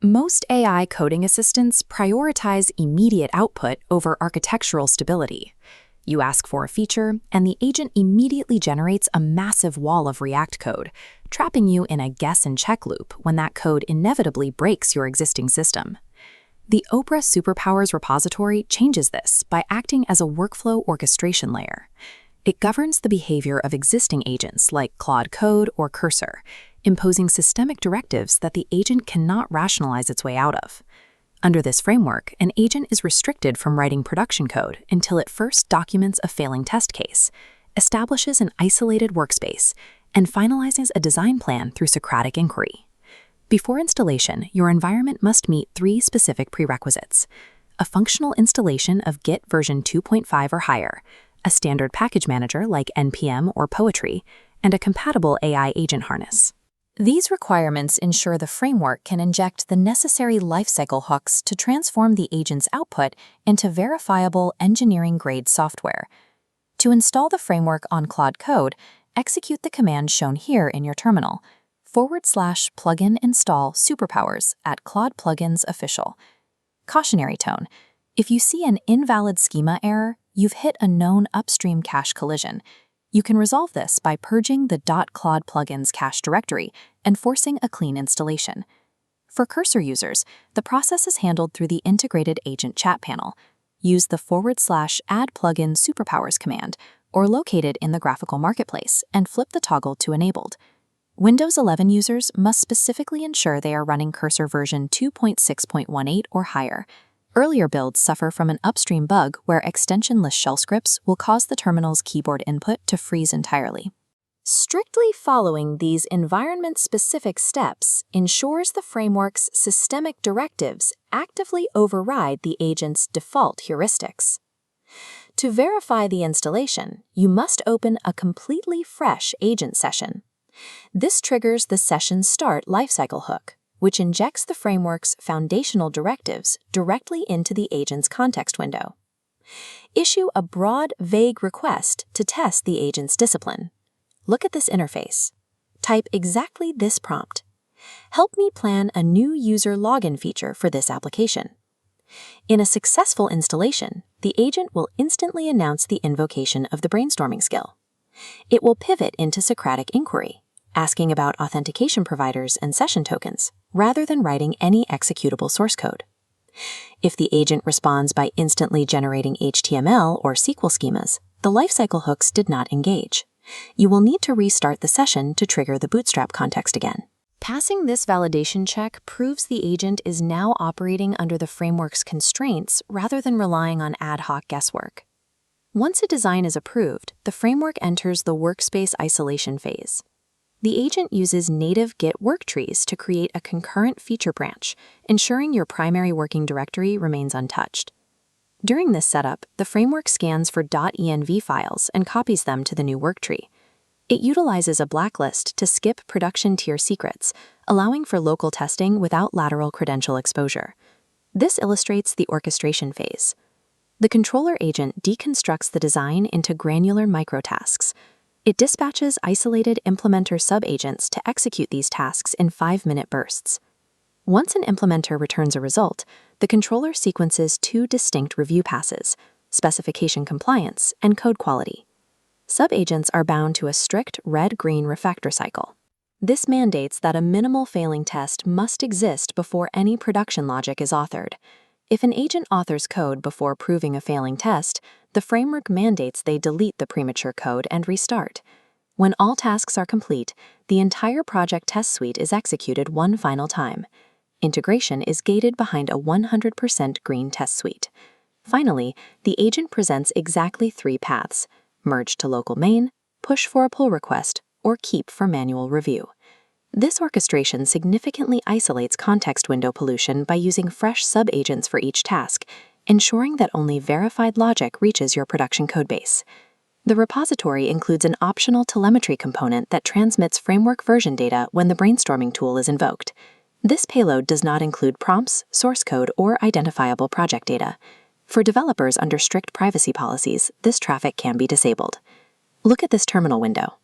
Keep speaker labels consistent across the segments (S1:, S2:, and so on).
S1: Most AI coding assistants prioritize immediate output over architectural stability. You ask for a feature, and the agent immediately generates a massive wall of React code, trapping you in a guess and check loop when that code inevitably breaks your existing system. The Obra Superpowers repository changes this by acting as a workflow orchestration layer. It governs the behavior of existing agents like Claude Code or Cursor, imposing systemic directives that the agent cannot rationalize its way out of. Under this framework, an agent is restricted from writing production code until it first documents a failing test case, establishes an isolated workspace, and finalizes a design plan through Socratic inquiry. Before installation, your environment must meet 3 specific prerequisites: a functional installation of Git version 2.5 or higher, a standard package manager like NPM or Poetry, and a compatible AI agent harness. These requirements ensure the framework can inject the necessary lifecycle hooks to transform the agent's output into verifiable engineering-grade software. To install the framework on Claude Code, execute the command shown here in your terminal, /plugin install superpowers at Claude Plugins Official. Cautionary tone: if you see an invalid schema error, you've hit a known upstream cache collision. You can resolve this by purging the .claude plugins cache directory and forcing a clean installation. For Cursor users, the process is handled through the integrated agent chat panel. Use the /add plugin superpowers command, or locate it in the graphical marketplace, and flip the toggle to enabled. Windows 11 users must specifically ensure they are running Cursor version 2.6.18 or higher. Earlier builds suffer from an upstream bug where extensionless shell scripts will cause the terminal's keyboard input to freeze entirely. Strictly following these environment-specific steps ensures the framework's systemic directives actively override the agent's default heuristics. To verify the installation, you must open a completely fresh agent session. This triggers the session start lifecycle hook, which injects the framework's foundational directives directly into the agent's context window. Issue a broad, vague request to test the agent's discipline. Look at this interface. Type exactly this prompt: "Help me plan a new user login feature for this application." In a successful installation, the agent will instantly announce the invocation of the brainstorming skill. It will pivot into Socratic inquiry, asking about authentication providers and session tokens, rather than writing any executable source code. If the agent responds by instantly generating HTML or SQL schemas, the lifecycle hooks did not engage. You will need to restart the session to trigger the bootstrap context again. Passing this validation check proves the agent is now operating under the framework's constraints rather than relying on ad hoc guesswork. Once a design is approved, the framework enters the workspace isolation phase. The agent uses native Git Worktrees to create a concurrent feature branch, ensuring your primary working directory remains untouched. During this setup, the framework scans for .env files and copies them to the new Worktree. It utilizes a blacklist to skip production tier secrets, allowing for local testing without lateral credential exposure. This illustrates the orchestration phase. The controller agent deconstructs the design into granular microtasks. It dispatches isolated implementer subagents to execute these tasks in 5-minute bursts. Once an implementer returns a result, the controller sequences 2 distinct review passes: specification compliance and code quality. Subagents are bound to a strict red-green refactor cycle. This mandates that a minimal failing test must exist before any production logic is authored. If an agent authors code before proving a failing test, the framework mandates they delete the premature code and restart. When all tasks are complete, the entire project test suite is executed one final time. Integration is gated behind a 100% green test suite. Finally, the agent presents exactly 3 paths: merge to local main, push for a pull request, or keep for manual review. This orchestration significantly isolates context window pollution by using fresh subagents for each task, ensuring that only verified logic reaches your production codebase. The repository includes an optional telemetry component that transmits framework version data when the brainstorming tool is invoked. This payload does not include prompts, source code, or identifiable project data. For developers under strict privacy policies, this traffic can be disabled. Look at this terminal window.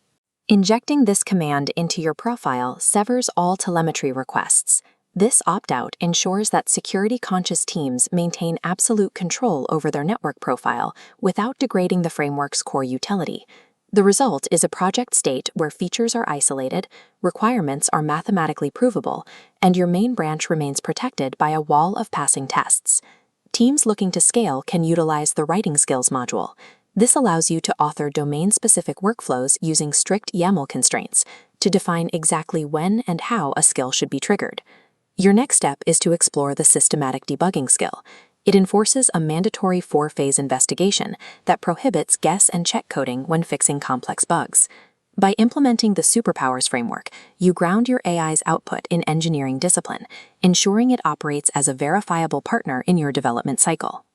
S1: Injecting this command into your profile severs all telemetry requests. This opt-out ensures that security-conscious teams maintain absolute control over their network profile without degrading the framework's core utility. The result is a project state where features are isolated, requirements are mathematically provable, and your main branch remains protected by a wall of passing tests. Teams looking to scale can utilize the writing skills module. This allows you to author domain-specific workflows using strict YAML constraints to define exactly when and how a skill should be triggered. Your next step is to explore the systematic debugging skill. It enforces a mandatory 4-phase investigation that prohibits guess and check coding when fixing complex bugs. By implementing the Superpowers framework, you ground your AI's output in engineering discipline, ensuring it operates as a verifiable partner in your development cycle.